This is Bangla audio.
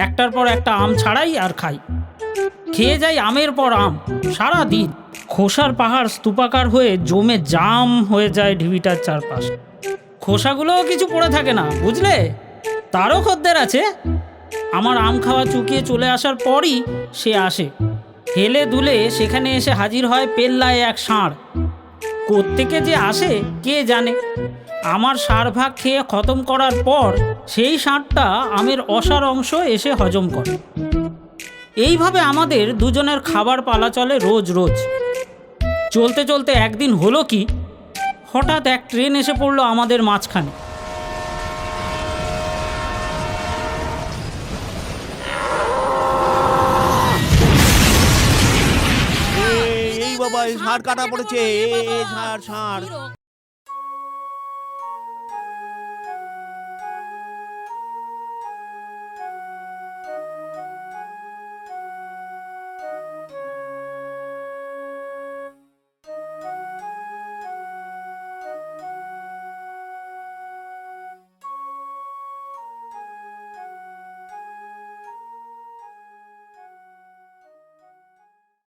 একটার পর একটা আম ছাড়াই আর খাই। খেয়ে যাই আমের পর আম সারা দিন। খোসার পাহাড় স্তূপাকার হয়ে জমে জাম হয়ে যায় ঢিবিটার চারপাশ। খোসাগুলোও কিছু পড়ে থাকে না, বুঝলে? তারও খদ্দের আছে। আমার আম খাওয়া চুকিয়ে চলে আসার পরই সে আসে। হেলে দুলে সেখানে এসে হাজির হয় পেল্লায় এক ষাঁড়। কোত্থেকে যে আসে কে জানে। আমার ষাঁড় ভাগ খেয়ে খতম করার পর সেই ষাঁড়টা আমের অসার অংশ এসে হজম করে। এইভাবে আমাদের দুজনের খাবার পালা চলে রোজ রোজ। চলতে চলতে একদিন হলো কি, হঠাৎ এক ট্রেন এসে পড়লো আমাদের মাঝখানে। এই বাবা, ষাঁড় কাটা পড়েছে। ষাঁড় ষাঁড়।